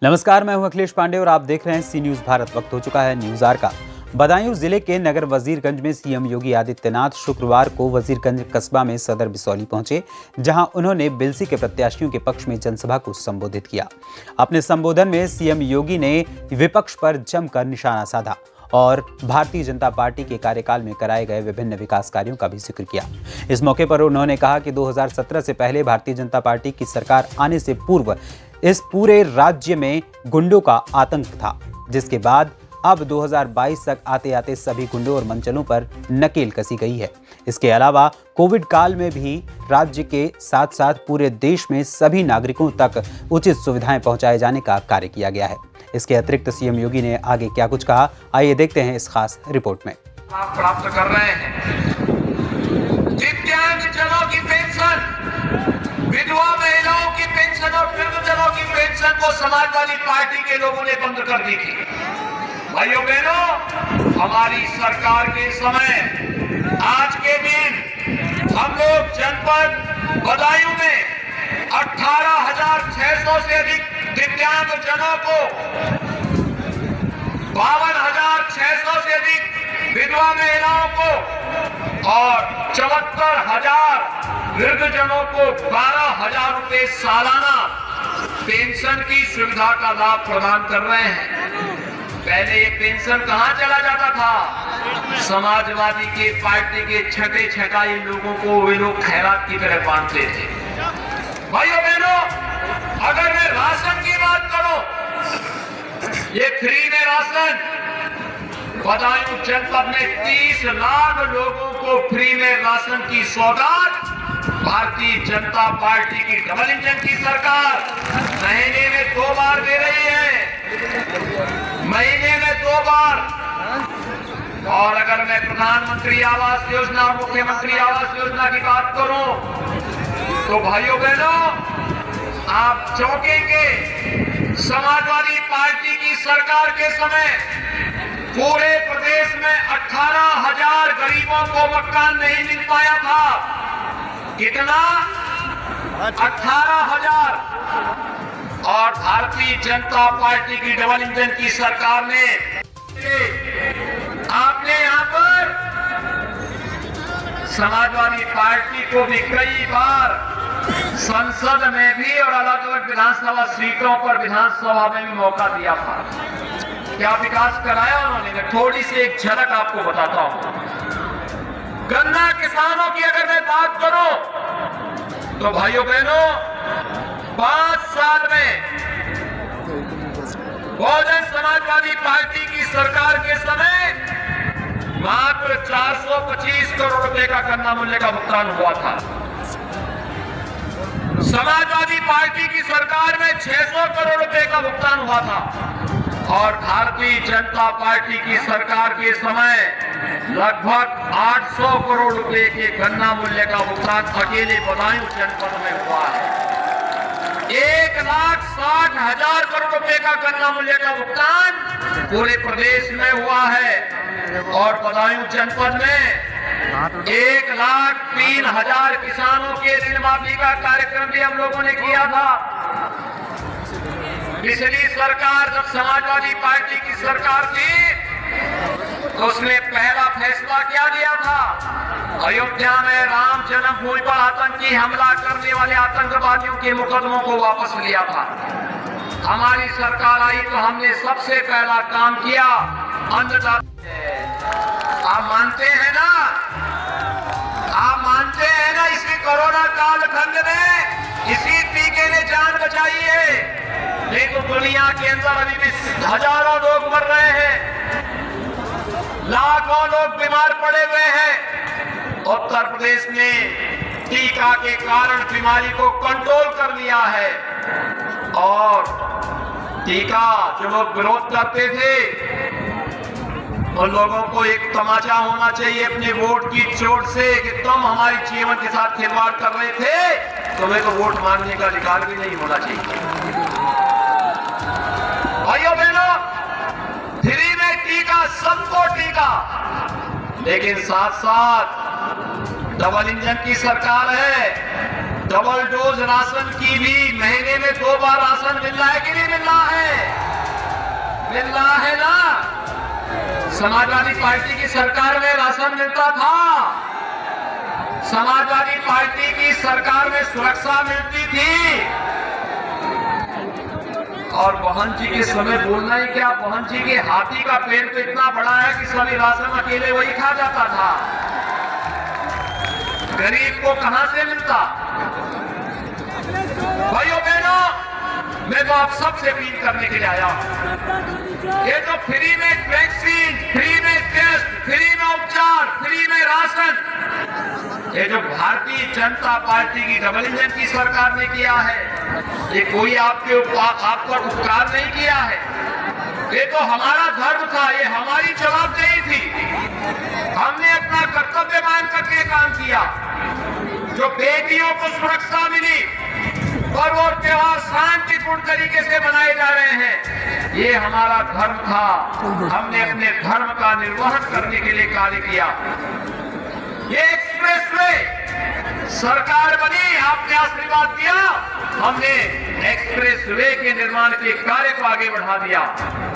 नमस्कार, मैं हूं अखिलेश पांडे और आप देख रहे हैं सी न्यूज भारत। वक्त हो चुका है न्यूज आवर का। बदायूं जिले के नगर वजीरगंज में सीएम योगी आदित्यनाथ शुक्रवार को वजीरगंज कस्बा में सदर बिसौली पहुंचे, जहां उन्होंने बिलसी के प्रत्याशियों के पक्ष में जनसभा को संबोधित किया। अपने संबोधन में सीएम योगी ने विपक्ष पर जमकर निशाना साधा और भारतीय जनता पार्टी के कार्यकाल में कराए गए विभिन्न विकास कार्यों का भी जिक्र किया। इस मौके पर उन्होंने कहा कि 2017 से पहले भारतीय जनता पार्टी की सरकार आने से पूर्व इस पूरे राज्य में गुंडों का आतंक था, जिसके बाद अब 2022 तक आते आते सभी गुंडों और मंचलों पर नकेल कसी गई है। इसके अलावा कोविड काल में भी राज्य के साथ साथ पूरे देश में सभी नागरिकों तक उचित सुविधाएं पहुंचाए जाने का कार्य किया गया है। इसके अतिरिक्त सीएम योगी ने आगे क्या कुछ कहा, आइए देखते हैं इस खास रिपोर्ट में। आप प्राप्त कर रहे हैं दिव्यांगजनों की पेंशन, विधवा महिलाओं की पेंशन और वृद्धजनों की पेंशन को समाजवादी पार्टी के लोगों ने बंद कर दी थी। भाइयों बहनों, हमारी सरकार के समय आज के दिन हम लोग जनपद बदायूं में 18,600 से अधिक दिव्यांगजनों को, 52,600 से अधिक विधवा महिलाओं को और 74,000 वृद्धजनों को 12,000 रुपए सालाना पेंशन की सुविधा का लाभ प्रदान कर रहे हैं। पहले ये पेंशन कहां चला जाता था? समाजवादी के पार्टी के छठे छकाई लोगों को वे लोग खैरात की तरह बांटते थे। भाइयों बहनों, अगर मैं राशन की बात करूं, ये फ्री में राशन बदायूं जनपद में 30 लाख लोगों को फ्री में राशन की सौगात भारतीय जनता पार्टी की डबल इंजन की सरकार महीने में 2 बार दे रही है, महीने में 2 बार। और अगर मैं प्रधानमंत्री आवास योजना और मुख्यमंत्री आवास योजना की बात करूं तो भाइयों बहनों, आप चौंकेंगे। समाजवादी पार्टी की सरकार के समय पूरे प्रदेश में 18,000 गरीबों को मकान नहीं मिल पाया था। कितना? 18,000। और भारतीय जनता पार्टी की डबल इंजन की सरकार ने आपने यहां पर समाजवादी पार्टी को भी कई बार संसद में भी और अलग अलग विधानसभा सीटों पर विधानसभा में भी मौका दिया था। क्या विकास कराया उन्होंने? मैं थोड़ी सी एक झलक आपको बताता हूं। गन्ना किसानों की अगर मैं बात करूं तो भाइयों बहनों, 5 साल में बहुजन समाजवादी पार्टी की सरकार के समय मात्र 425 करोड़ रुपए का गन्ना मूल्य का भुगतान हुआ था। समाजवादी पार्टी की सरकार में 600 करोड़ रुपए का भुगतान हुआ था और भारतीय जनता पार्टी की सरकार के समय लगभग 800 करोड़ रुपए के गन्ना मूल्य का भुगतान अकेले बदायूं जनपद में हुआ है। 1,60,000 करोड़ रुपए का गन्ना मूल्य का भुगतान पूरे प्रदेश में हुआ है और बदायूं जनपद में 1,03,000 किसानों के ऋण माफी का कार्यक्रम भी हम लोगों ने किया था। पिछली सरकार जब समाजवादी पार्टी की सरकार थी तो उसने पहला फैसला क्या लिया था? अयोध्या में राम जन्मभूमि पर आतंकी हमला करने वाले आतंकवादियों के मुकदमों को वापस लिया था। हमारी सरकार आई तो हमने सबसे पहला काम किया आप मानते हैं ना? आप मानते हैं ना? इसी कोरोना कालखंड में इसी टीके ने जान बचाई है। नहीं तो दुनिया के अंदर अभी भी हजारों लोग मर रहे हैं, लाखों लोग बीमार पड़े हुए हैं। उत्तर प्रदेश ने टीका के कारण बीमारी को कंट्रोल कर लिया है और टीका जो लोग विरोध करते थे उन लोगों को एक तमाचा होना चाहिए अपने वोट की चोट से कि तुम हमारे जीवन के साथ खिलवाड़ कर रहे थे, तुम्हें तो वोट मांगने का अधिकार भी नहीं होना चाहिए। भाइयों बहनों, फ्री में टीका, सबको टीका, लेकिन साथ साथ डबल इंजन की सरकार है डबल डोज राशन की भी महीने में 2 बार राशन मिल रहा है कि नहीं मिल रहा है? मिल रहा है ना? समाजवादी पार्टी की सरकार में राशन मिलता था, समाजवादी पार्टी की सरकार में सुरक्षा मिलती थी। और बहन जी के समय बोलना ही क्या, बहन जी के हाथी का पेट तो इतना बड़ा है कि सभी राशन अकेले वही खा जाता था। गरीब को कहां से मिलता? भाइयों बहनों, मैं तो आप सबसे अपील करने के लिए आया हूं। ये जो फ्री में वैक्सीन, फ्री में टेस्ट, फ्री में उपचार, फ्री में राशन, ये जो भारतीय जनता पार्टी की डबल इंजन की सरकार ने किया है, ये कोई आप पर उपकार नहीं किया है। ये तो हमारा धर्म था, ये हमारी जवाबदेही थी। हमने अपना कर्तव्य मान करके काम किया। जो बेटियों को सुरक्षा मिली, पर्व और त्योहार शांतिपूर्ण तरीके से मनाए जा रहे हैं, ये हमारा धर्म था। हमने अपने धर्म का निर्वहन करने के लिए कार्य किया। ये एक्सप्रेसवे सरकार बनी, आपने आशीर्वाद दिया, हमने एक्सप्रेसवे के निर्माण के कार्य को आगे बढ़ा दिया,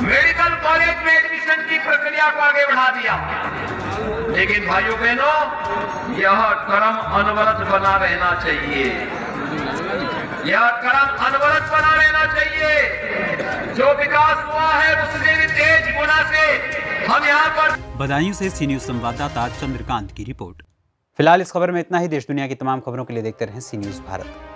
मेडिकल कॉलेज में एडमिशन की प्रक्रिया को आगे बढ़ा दिया। लेकिन भाइयों बहनों, यह क्रम अनवरत बना रहना चाहिए, यह क्रम अनवरत बना रहना चाहिए। जो विकास हुआ है उससे भी तेज गुना से हम यहाँ पर। बदायूं से सी न्यूज संवाददाता चंद्रकांत की रिपोर्ट। फिलहाल इस खबर में इतना ही। देश दुनिया की तमाम खबरों के लिए देखते रहें सी न्यूज भारत।